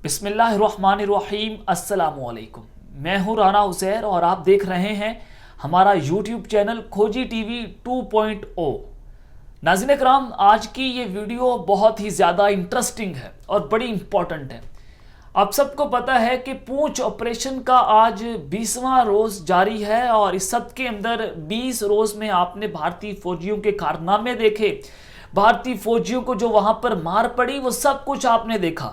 بسم اللہ الرحمن الرحیم۔ السلام علیکم، میں ہوں رانا عزیر اور آپ دیکھ رہے ہیں ہمارا یوٹیوب چینل کھوجی ٹی وی 2.0۔ ناظرین اکرام، آج کی یہ ویڈیو بہت ہی زیادہ انٹرسٹنگ ہے اور بڑی امپورٹنٹ ہے۔ آپ سب کو پتہ ہے کہ پونچھ آپریشن کا آج 20واں روز جاری ہے اور اس سب کے اندر 20 روز میں آپ نے بھارتی فوجیوں کے کارنامے دیکھے، بھارتی فوجیوں کو جو وہاں پر مار پڑی وہ سب کچھ آپ نے دیکھا۔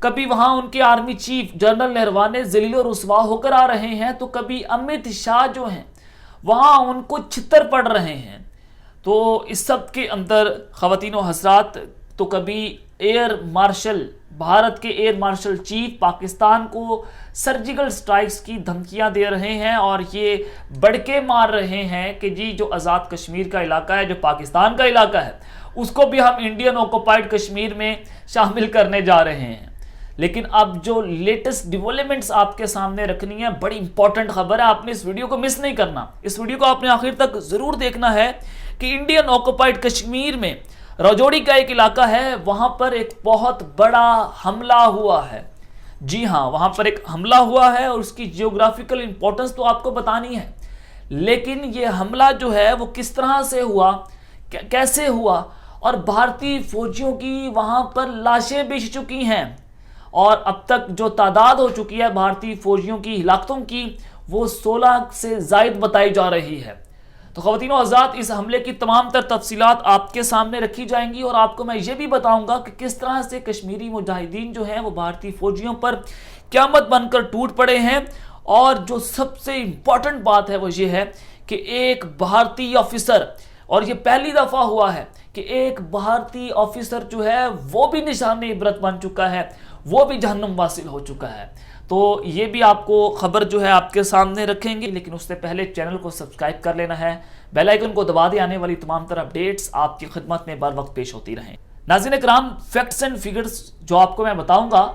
کبھی وہاں ان کے آرمی چیف جنرل نروانے ذلیل و رسوا ہو کر آ رہے ہیں تو کبھی امت شاہ جو ہیں وہاں ان کو چھتر پڑ رہے ہیں۔ تو اس سب کے اندر خواتین و حضرات، تو کبھی ایئر مارشل، بھارت کے ایئر مارشل چیف پاکستان کو سرجیکل سٹرائکس کی دھمکیاں دے رہے ہیں اور یہ بڑکے مار رہے ہیں کہ جی جو آزاد کشمیر کا علاقہ ہے، جو پاکستان کا علاقہ ہے، اس کو بھی ہم انڈین آکوپائیڈ کشمیر میں شامل کرنے جا رہے ہیں۔ لیکن اب جو لیٹسٹ ڈیولپمنٹس آپ کے سامنے رکھنی ہے، بڑی امپورٹنٹ خبر ہے، آپ نے اس ویڈیو کو مس نہیں کرنا۔ اس ویڈیو کو آپ نے آخر تک ضرور دیکھنا ہے کہ انڈین آکوپائیڈ کشمیر میں راجوری کا ایک علاقہ ہے، وہاں پر ایک بہت بڑا حملہ ہوا ہے۔ جی ہاں، وہاں پر ایک حملہ ہوا ہے اور اس کی جیوگرافیکل امپورٹنس تو آپ کو بتانی ہے، لیکن یہ حملہ جو ہے وہ کس طرح سے ہوا، کیسے ہوا، اور بھارتی فوجیوں کی وہاں پر لاشیں بچھ چکی ہیں اور اب تک جو تعداد ہو چکی ہے بھارتی فوجیوں کی ہلاکتوں کی وہ 16 سے زائد بتائی جا رہی ہے۔ تو خواتین و حضرات، اس حملے کی تمام تر تفصیلات آپ کے سامنے رکھی جائیں گی اور آپ کو میں یہ بھی بتاؤں گا کہ کس طرح سے کشمیری مجاہدین جو ہیں وہ بھارتی فوجیوں پر قیامت بن کر ٹوٹ پڑے ہیں۔ اور جو سب سے امپورٹنٹ بات ہے وہ یہ ہے کہ ایک بھارتی آفیسر، اور یہ پہلی دفعہ ہوا ہے کہ ایک بھارتی آفیسر جو ہے وہ بھی نشان عبرت بن چکا ہے، وہ بھی جہنم واصل ہو چکا ہے۔ تو یہ بھی آپ کو خبر جو ہے آپ کے سامنے رکھیں گے، لیکن اس سے پہلے چینل کو سبسکرائب کر لینا ہے، بیل آئیکن کو دبا دے، آنے والی تمام تر اپڈیٹس آپ کی خدمت میں بر وقت پیش ہوتی رہیں۔ ناظرین اکرام، فیکٹس اینڈ فگرز جو آپ کو میں بتاؤں گا،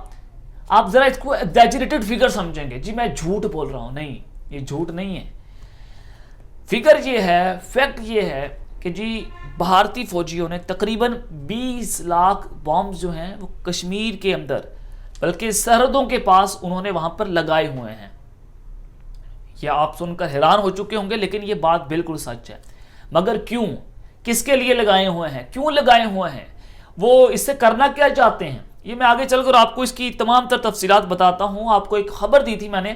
آپ ذرا اس کو ایگزیجریٹڈ فگر سمجھیں گے۔ جی میں جھوٹ بول رہا ہوں، نہیں، یہ جھوٹ نہیں ہے۔ فگر یہ ہے، فیکٹ یہ ہے کہ جی بھارتی فوجیوں نے تقریباً 20 لاکھ بامز جو ہیں وہ کشمیر کے اندر، بلکہ سرحدوں کے پاس انہوں نے وہاں پر لگائے ہوئے ہیں۔ یہ آپ سن کر حیران ہو چکے ہوں گے، لیکن یہ بات بالکل سچ ہے۔ مگر کیوں، کس کے لیے لگائے ہوئے ہیں، کیوں لگائے ہوئے ہیں، وہ اس سے کرنا کیا چاہتے ہیں، یہ میں آگے چل کر آپ کو اس کی تمام تر تفصیلات بتاتا ہوں۔ آپ کو ایک خبر دی تھی میں نے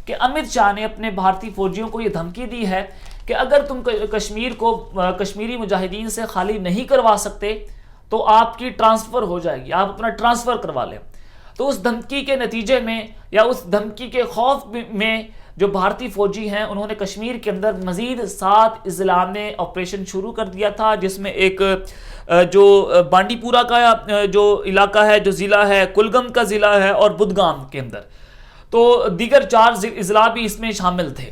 کہ امت شاہ نے اپنے بھارتی فوجیوں کو یہ دھمکی دی ہے کہ اگر تم کشمیر کو کشمیری مجاہدین سے خالی نہیں کروا سکتے تو آپ کی ٹرانسفر ہو جائے گی، آپ اپنا ٹرانسفر کروا لیں۔ تو اس دھمکی کے نتیجے میں یا اس دھمکی کے خوف میں جو بھارتی فوجی ہیں انہوں نے کشمیر کے اندر مزید 7 اضلاع میں آپریشن شروع کر دیا تھا، جس میں ایک جو بانڈی پورہ کا جو علاقہ ہے، جو ضلع ہے، کلگم کا ضلع ہے، اور بدگام کے اندر، تو دیگر 4 اضلاع بھی اس میں شامل تھے۔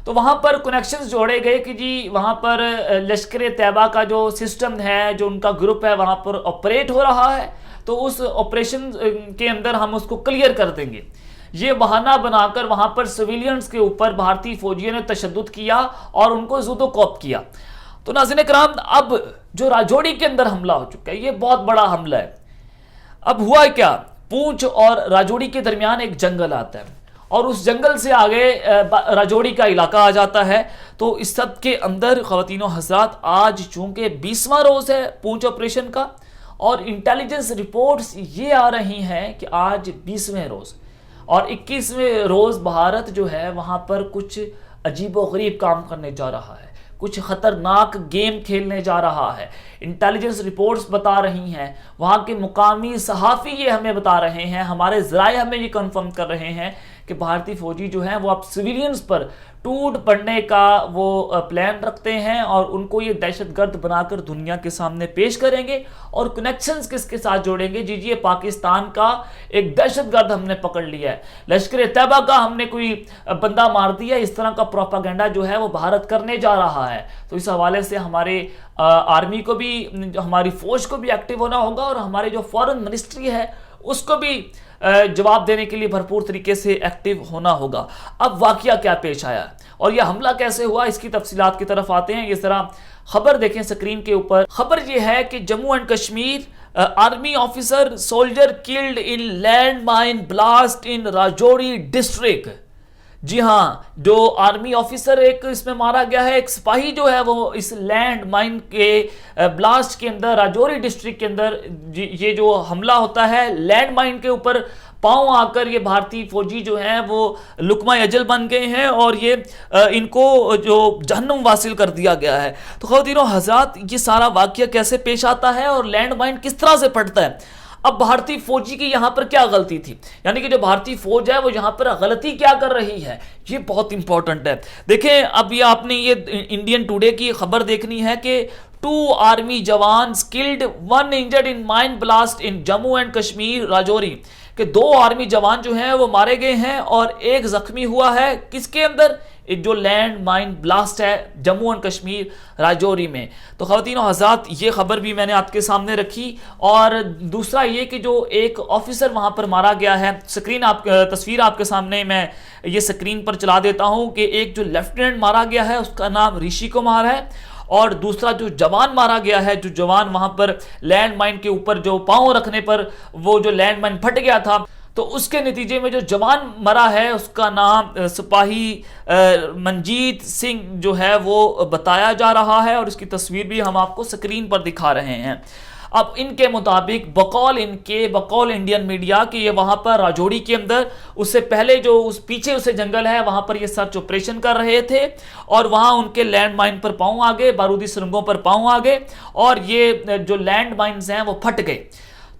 تو وہاں پر کنیکشنز جوڑے گئے کہ جی وہاں پر لشکر طیبہ کا جو سسٹم ہے، جو ان کا گروپ ہے، وہاں پر آپریٹ ہو رہا ہے، تو اس آپریشن کے اندر ہم اس کو کلیئر کر دیں گے۔ یہ بہانہ بنا کر وہاں پر سویلینز کے اوپر بھارتی فوجیوں نے تشدد کیا اور ان کو زد و کوب کیا۔ تو ناظرین کرام، اب جو راجوری کے اندر حملہ ہو چکا ہے، یہ بہت بڑا حملہ ہے۔ اب ہوا کیا، پونچھ اور راجوری کے درمیان ایک جنگل آتا ہے اور اس جنگل سے آگے راجوری کا علاقہ آ جاتا ہے۔ تو اس سب کے اندر خواتین و حضرات، آج چونکہ 20واں روز ہے پونچھ آپریشن کا، اور انٹیلیجنس رپورٹس یہ آ رہی ہیں کہ آج 20ویں روز اور 21ویں روز بھارت جو ہے وہاں پر کچھ عجیب و غریب کام کرنے جا رہا ہے، کچھ خطرناک گیم کھیلنے جا رہا ہے۔ انٹیلیجنس رپورٹس بتا رہی ہیں، وہاں کے مقامی صحافی یہ ہمیں بتا رہے ہیں، ہمارے ذرائع ہمیں یہ کنفرم کر رہے ہیں کہ بھارتی فوجی جو ہیں وہ اب سویلینز پر ٹوٹ پڑنے کا وہ پلان رکھتے ہیں اور ان کو یہ دہشت گرد بنا کر دنیا کے سامنے پیش کریں گے اور کنیکشنز کس کے ساتھ جوڑیں گے، جی یہ پاکستان کا ایک دہشت گرد ہم نے پکڑ لیا ہے، لشکر طیبہ کا ہم نے کوئی بندہ مار دیا، اس طرح کا پروپیگنڈا جو ہے وہ بھارت کرنے جا رہا ہے۔ تو اس حوالے سے ہمارے آرمی کو بھی، ہماری فوج کو بھی ایکٹیو ہونا ہوگا اور ہمارے جو فورن منسٹری ہے اس کو بھی جواب دینے کے لیے بھرپور طریقے سے ایکٹیو ہونا ہوگا۔ اب واقعہ کیا پیش آیا اور یہ حملہ کیسے ہوا، اس کی تفصیلات کی طرف آتے ہیں۔ یہ ذرا خبر دیکھیں سکرین کے اوپر۔ خبر یہ ہے کہ Jammu and Kashmir army officer soldier killed in land mine blast in Rajouri district. जी हाँ, जो आर्मी ऑफिसर एक इसमें मारा गया है, एक सिपाही जो है वो इस लैंड माइन के ब्लास्ट के अंदर राजौरी डिस्ट्रिक्ट के अंदर ये जो हमला होता है लैंड माइन के ऊपर पांव आकर ये भारतीय फौजी जो हैं वो लुकमा अजल बन गए हैं और ये इनको जो जहन्नुम वासिल कर दिया गया है। तो ख़वातीनो हज़रात, ये सारा वाक़या कैसे पेश आता है और लैंड माइन किस तरह से फटता है। अब भारतीय फौजी की यहाँ पर क्या गलती थी, यानी कि जो भारतीय फौज है वो यहाँ पर गलती क्या कर रही है, ये बहुत इंपॉर्टेंट है। देखें, अब ये आपने ये इंडियन टुडे की खबर देखनी है कि 2 आर्मी जवान killed 1 injured in mine blast in Jammu and Kashmir Rajouri, कि 2 आर्मी जवान जो हैं वो मारे गए हैं और एक जख्मी हुआ है किसके अंदर, एक जो लैंड माइन ब्लास्ट है जम्मू एंड कश्मीर राजौरी में। तो ख़वातीनो हज़रात, ये खबर भी मैंने आपके सामने रखी। और दूसरा ये कि जो एक ऑफिसर वहाँ पर मारा गया है, तस्वीर आपके सामने मैं ये स्क्रीन पर चला देता हूँ कि एक जो लेफ्टिनेंट मारा गया है उसका नाम ऋषि कुमार है और दूसरा जो जवान मारा गया है, जो जवान वहाँ पर लैंड माइन के ऊपर जो पाँव रखने पर वो जो लैंड माइन फट गया था, तो उसके नतीजे में जो जवान मरा है उसका नाम सिपाही मंजीत सिंह जो है वो बताया जा रहा है और इसकी तस्वीर भी हम आपको स्क्रीन पर दिखा रहे हैं। अब इनके मुताबिक बकौल इंडियन मीडिया कि ये वहाँ पर राजौरी के अंदर उससे पहले जो उस पीछे उसे जंगल है वहाँ पर ये सर्च ऑपरेशन कर रहे थे और वहाँ उनके लैंड माइन पर पाँव आ गए, बारूदी सुरंगों पर पाँव आ गए और ये जो लैंड माइन्स हैं वो फट गए।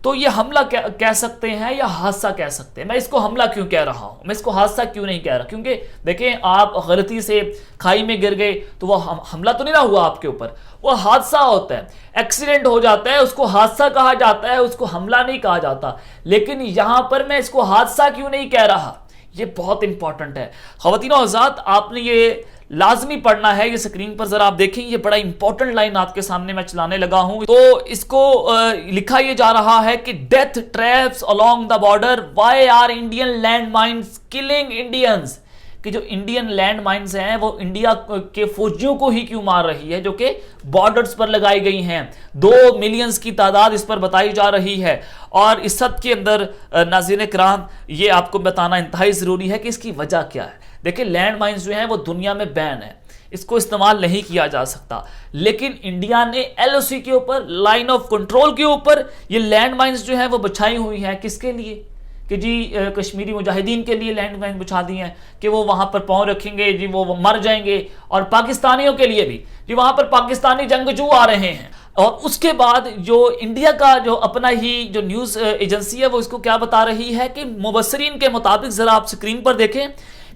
तो ये हमला कह सकते हैं या हादसा कह सकते हैं। मैं इसको हमला क्यों कह रहा हूं, मैं इसको हादसा क्यों नहीं कह रहा, क्योंकि देखें, आप गलती से खाई में गिर गए तो वो हमला तो नहीं ना हुआ आपके ऊपर, वो हादसा होता है, एक्सीडेंट हो जाता है, उसको हादसा कहा जाता है, उसको हमला नहीं कहा जाता। लेकिन यहां पर मैं इसको हादसा क्यों नहीं कह रहा, ये बहुत इंपॉर्टेंट है। ख़वातीनो हज़रात, आपने ये लाजमी पढ़ना है। ये स्क्रीन पर जरा आप देखें, ये बड़ा इंपॉर्टेंट लाइन आपके सामने मैं चलाने लगा हूं। तो इसको लिखा ये जा रहा है कि death traps along the border, why are Indian land mines killing Indians, कि जो इंडियन लैंड माइन्स हैं वो इंडिया के फौजियों को ही क्यों मार रही है जो कि बॉर्डर्स पर लगाई गई हैं। 2 मिलियंस की तादाद इस पर बताई जा रही है और इस सब के अंदर नाज़रीन किराम ये आपको बताना इंतहाई ज़रूरी है कि इसकी वजह क्या है। देखिए, लैंड माइन्स जो हैं वो दुनिया में बैन है, इसको इस्तेमाल नहीं किया जा सकता, लेकिन इंडिया ने LOC के ऊपर, लाइन ऑफ कंट्रोल के ऊपर ये लैंड माइन्स जो हैं वो बिछाई हुई हैं। किसके लिए, कि जी कश्मीरी मुजाहिदीन के लिए लैंड माइन बिछा दी हैं कि वो वहाँ पर पाँव रखेंगे जी वो मर जाएंगे, और पाकिस्तानियों के लिए भी जी वहाँ पर पाकिस्तानी जंगजू आ रहे हैं। और उसके बाद जो इंडिया का जो अपना ही जो न्यूज़ एजेंसी है वो इसको क्या बता रही है कि मुबस्सरीन के मुताबिक, ज़रा आप स्क्रीन पर देखें,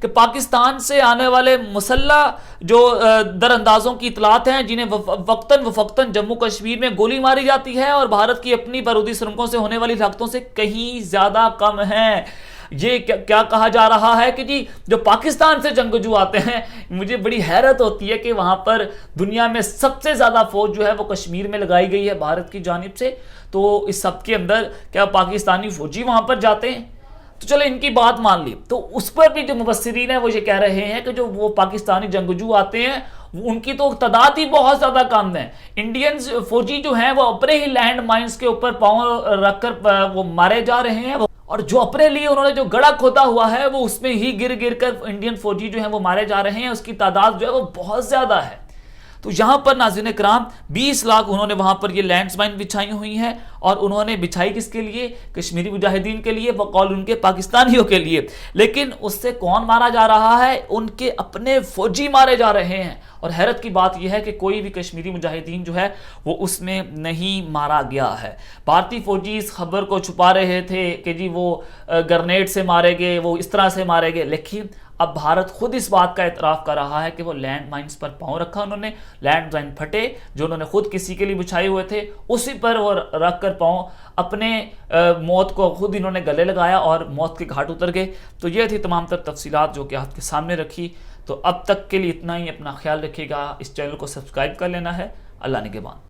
कि पाकिस्तान से आने वाले मुसल्ला जो दरअंदाजों की इतलात हैं जिन्हें वक्तन वफक्तन जम्मू कश्मीर में गोली मारी जाती है और भारत की अपनी बारूदी सुरंगों से होने वाली हरकतों से कहीं ज़्यादा कम है। ये क्या कहा जा रहा है कि जी जो पाकिस्तान से जंगजू आते हैं, मुझे बड़ी हैरत होती है कि वहाँ पर दुनिया में सबसे ज़्यादा फौज जो है वो कश्मीर में लगाई गई है भारत की जानिब से। तो इस सब के अंदर क्या पाकिस्तानी फौजी वहाँ पर जाते हैं? तो चलो इनकी बात मान ली, तो उस पर भी जो मुबस्सिरीन है वो ये कह रहे हैं कि जो वो पाकिस्तानी जंगजू आते हैं उनकी तो तादाद ही बहुत ज़्यादा कम है। इंडियन फौजी जो हैं वो अपने ही लैंड माइन्स के ऊपर पाँव रखकर वो मारे जा रहे हैं, और जो अपने लिए उन्होंने जो गड़ा खोदा हुआ है वो उसमें ही गिर गिर कर इंडियन फौजी जो हैं वो मारे जा रहे हैं। उसकी तादाद जो है वो बहुत ज़्यादा है। तो यहाँ पर नाज़रीन किराम 20 लाख उन्होंने वहाँ पर ये लैंड माइन बिछाई हुई हैं, और उन्होंने बिछाई किसके लिए? कश्मीरी मुजाहिदीन के लिए, बकौल उनके पाकिस्तानियों के लिए। लेकिन उससे कौन मारा जा रहा है? उनके अपने फौजी मारे जा रहे हैं। और हैरत की बात यह है कि कोई भी कश्मीरी मुजाहिदीन जो है वो उसमें नहीं मारा गया है। भारतीय फौजी इस खबर को छुपा रहे थे कि जी वो ग्रेनेड से मारे गए, वो इस तरह से मारे गए, लेकिन अब भारत खुद इस बात का इतराफ़ कर रहा है कि वो लैंड माइन्स पर पाँव रखा उन्होंने, लैंड माइन फटे जो उन्होंने खुद किसी के लिए बिछाए हुए थे, उसी पर वो रख कर पाँव अपने मौत को खुद इन्होंने गले लगाया और मौत के घाट उतर गए। तो ये थी तमाम तर तफसीलात जो कि आपके सामने रखी। तो अब तक के लिए इतना ही। अपना ख्याल रखिएगा, इस चैनल को सब्सक्राइब कर लेना है। अल्लाह निगहबान।